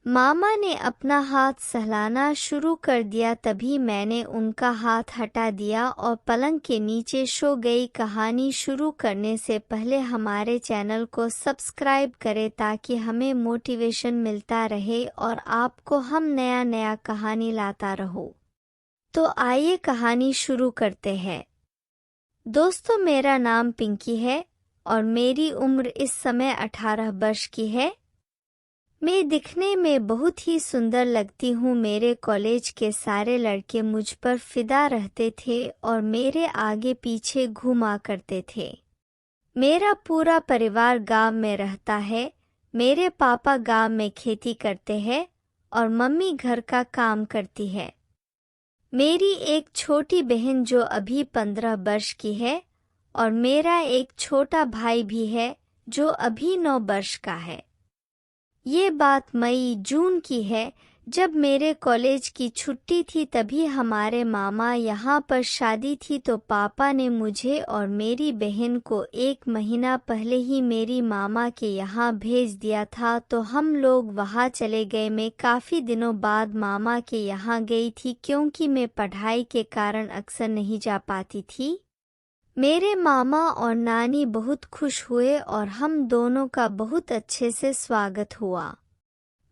मामा ने अपना हाथ सहलाना शुरू कर दिया। तभी मैंने उनका हाथ हटा दिया और पलंग के नीचे सो गई। कहानी शुरू करने से पहले हमारे चैनल को सब्सक्राइब करें ताकि हमें मोटिवेशन मिलता रहे और आपको हम नया नया कहानी लाता रहो। तो आइए कहानी शुरू करते हैं। दोस्तों, मेरा नाम पिंकी है और मेरी उम्र इस समय 18 वर्ष की है। मैं दिखने में बहुत ही सुंदर लगती हूँ। मेरे कॉलेज के सारे लड़के मुझ पर फिदा रहते थे और मेरे आगे पीछे घूमा करते थे। मेरा पूरा परिवार गांव में रहता है। मेरे पापा गांव में खेती करते हैं और मम्मी घर का काम करती है। मेरी एक छोटी बहन जो अभी 15 वर्ष की है और मेरा एक छोटा भाई भी है जो अभी 9 वर्ष का है। ये बात मई जून की है, जब मेरे कॉलेज की छुट्टी थी। तभी हमारे मामा यहाँ पर शादी थी, तो पापा ने मुझे और मेरी बहन को 1 महीना पहले ही मेरी मामा के यहाँ भेज दिया था, तो हम लोग वहाँ चले गए। मैं काफ़ी दिनों बाद मामा के यहाँ गई थी क्योंकि मैं पढ़ाई के कारण अक्सर नहीं जा पाती थी। मेरे मामा और नानी बहुत खुश हुए और हम दोनों का बहुत अच्छे से स्वागत हुआ।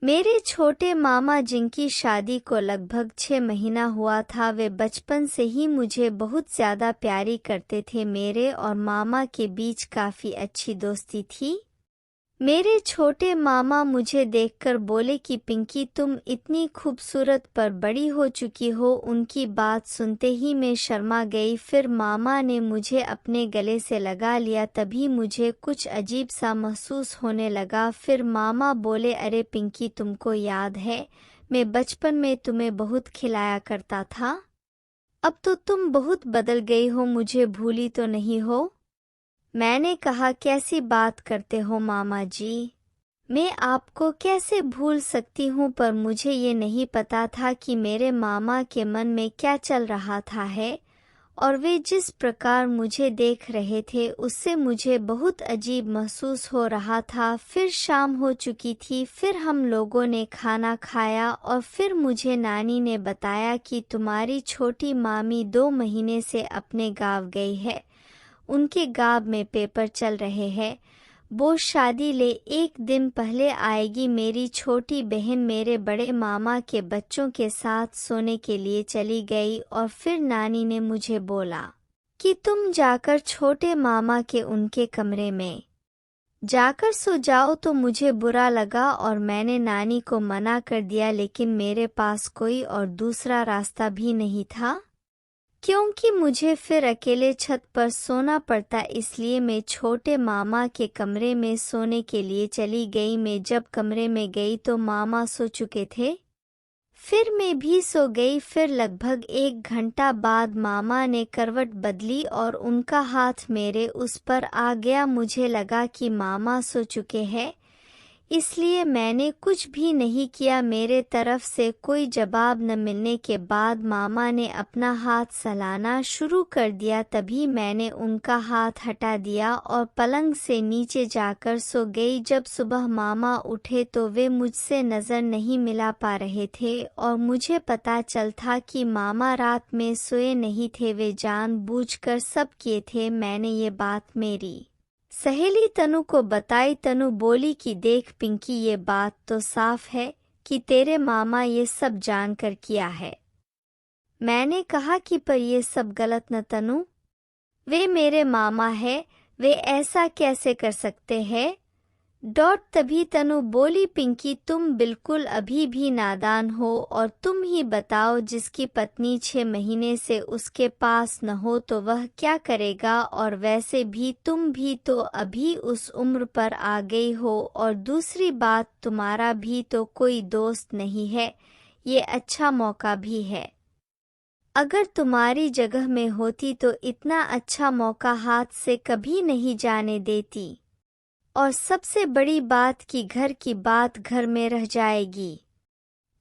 मेरे छोटे मामा जिनकी शादी को लगभग 6 महीना हुआ था, वे बचपन से ही मुझे बहुत ज़्यादा प्यारी करते थे। मेरे और मामा के बीच काफ़ी अच्छी दोस्ती थी। मेरे छोटे मामा मुझे देखकर बोले कि पिंकी, तुम इतनी खूबसूरत पर बड़ी हो चुकी हो। उनकी बात सुनते ही मैं शर्मा गई। फिर मामा ने मुझे अपने गले से लगा लिया। तभी मुझे कुछ अजीब सा महसूस होने लगा। फिर मामा बोले, अरे पिंकी, तुमको याद है मैं बचपन में तुम्हें बहुत खिलाया करता था? अब तो तुम बहुत बदल गई हो, मुझे भूली तो नहीं हो? मैंने कहा, कैसी बात करते हो मामा जी, मैं आपको कैसे भूल सकती हूँ। पर मुझे ये नहीं पता था कि मेरे मामा के मन में क्या चल रहा था है, और वे जिस प्रकार मुझे देख रहे थे उससे मुझे बहुत अजीब महसूस हो रहा था। फिर शाम हो चुकी थी। फिर हम लोगों ने खाना खाया और फिर मुझे नानी ने बताया कि तुम्हारी छोटी मामी 2 महीने से अपने गाँव गई है। उनके गाँव में पेपर चल रहे हैं, वो शादी ले 1 दिन पहले आएगी। मेरी छोटी बहन मेरे बड़े मामा के बच्चों के साथ सोने के लिए चली गई और फिर नानी ने मुझे बोला कि तुम जाकर छोटे मामा के उनके कमरे में जाकर सो जाओ। तो मुझे बुरा लगा और मैंने नानी को मना कर दिया, लेकिन मेरे पास कोई और दूसरा रास्ता भी नहीं था क्योंकि मुझे फिर अकेले छत पर सोना पड़ता। इसलिए मैं छोटे मामा के कमरे में सोने के लिए चली गई। मैं जब कमरे में गई तो मामा सो चुके थे। फिर मैं भी सो गई। फिर लगभग 1 घंटा बाद मामा ने करवट बदली और उनका हाथ मेरे उस पर आ गया। मुझे लगा कि मामा सो चुके हैं, इसलिए मैंने कुछ भी नहीं किया। मेरे तरफ से कोई जवाब न मिलने के बाद मामा ने अपना हाथ सहलाना शुरू कर दिया। तभी मैंने उनका हाथ हटा दिया और पलंग से नीचे जाकर सो गई। जब सुबह मामा उठे तो वे मुझसे नज़र नहीं मिला पा रहे थे और मुझे पता चल था कि मामा रात में सोए नहीं थे, वे जानबूझकर सब किए थे। मैंने ये बात मेरी सहेली तनु को बताई। तनु बोली कि देख पिंकी, ये बात तो साफ है कि तेरे मामा ये सब जानकर किया है। मैंने कहा कि पर ये सब गलत न तनु, वे मेरे मामा है, वे ऐसा कैसे कर सकते हैं? तभी तनु बोली, पिंकी तुम बिल्कुल अभी भी नादान हो और तुम ही बताओ, जिसकी पत्नी 6 महीने से उसके पास न हो तो वह क्या करेगा? और वैसे भी तुम भी तो अभी उस उम्र पर आ गई हो, और दूसरी बात तुम्हारा भी तो कोई दोस्त नहीं है, ये अच्छा मौका भी है। अगर तुम्हारी जगह में होती तो इतना अच्छा मौका हाथ से कभी नहीं जाने देती। और सबसे बड़ी बात कि घर की बात घर में रह जाएगी।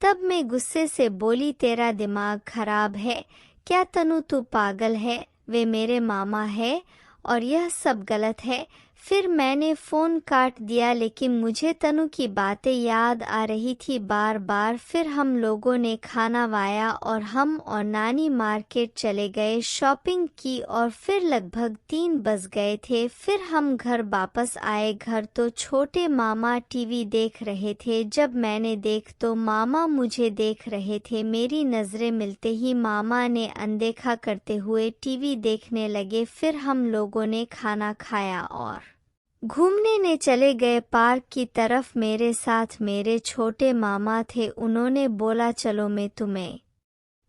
तब मैं गुस्से से बोली, तेरा दिमाग खराब है क्या तनु, तू पागल है? वे मेरे मामा है और यह सब गलत है। फिर मैंने फ़ोन काट दिया, लेकिन मुझे तनु की बातें याद आ रही थी बार बार। फिर हम लोगों ने खाना खाया और हम और नानी मार्केट चले गए, शॉपिंग की और फिर लगभग 3 बज गए थे। फिर हम घर वापस आए। घर तो छोटे मामा टीवी देख रहे थे। जब मैंने देख तो मामा मुझे देख रहे थे। मेरी नज़रें मिलते ही मामा ने अनदेखा करते हुए टीवी देखने लगे। फिर हम लोगों ने खाना खाया और घूमने ने चले गए पार्क की तरफ। मेरे साथ मेरे छोटे मामा थे। उन्होंने बोला चलो मैं तुम्हें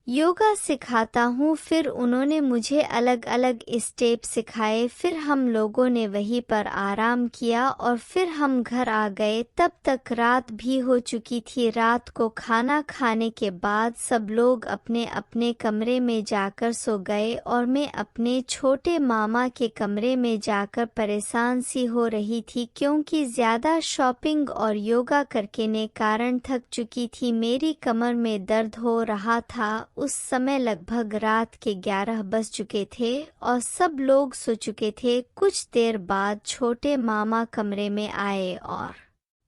योगा सिखाता हूँ। फिर उन्होंने मुझे अलग अलग स्टेप सिखाए। फिर हम लोगों ने वहीं पर आराम किया और फिर हम घर आ गए। तब तक रात भी हो चुकी थी। रात को खाना खाने के बाद सब लोग अपने अपने कमरे में जाकर सो गए और मैं अपने छोटे मामा के कमरे में जाकर परेशान सी हो रही थी, क्योंकि ज़्यादा शॉपिंग और योगा करके ने कारण थक चुकी थी। मेरी कमर में दर्द हो रहा था। उस समय लगभग रात के 11 बज चुके थे और सब लोग सो चुके थे। कुछ देर बाद छोटे मामा कमरे में आए और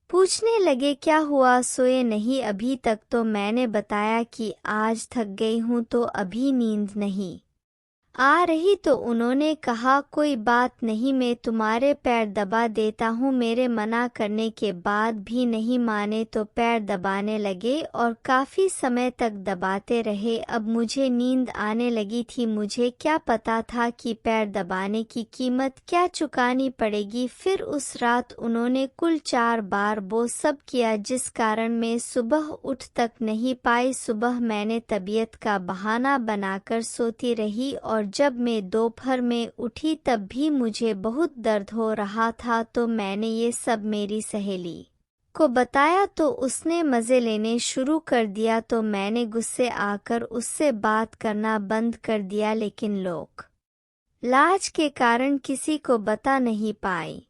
पूछने लगे क्या हुआ, सोए नहीं अभी तक? तो मैंने बताया कि आज थक गई हूँ तो अभी नींद नहीं आ रही। तो उन्होंने कहा कोई बात नहीं, मैं तुम्हारे पैर दबा देता हूँ। मेरे मना करने के बाद भी नहीं माने तो पैर दबाने लगे और काफ़ी समय तक दबाते रहे। अब मुझे नींद आने लगी थी। मुझे क्या पता था कि पैर दबाने की कीमत क्या चुकानी पड़ेगी। फिर उस रात उन्होंने कुल 4 बार वो सब किया, जिस कारण मैं सुबह उठ तक नहीं पाई। सुबह मैंने तबीयत का बहाना बनाकर सोती रही और जब मैं दोपहर में उठी तब भी मुझे बहुत दर्द हो रहा था। तो मैंने ये सब मेरी सहेली को बताया तो उसने मज़े लेने शुरू कर दिया। तो मैंने गुस्से आकर उससे बात करना बंद कर दिया, लेकिन लोग लाज के कारण किसी को बता नहीं पाई।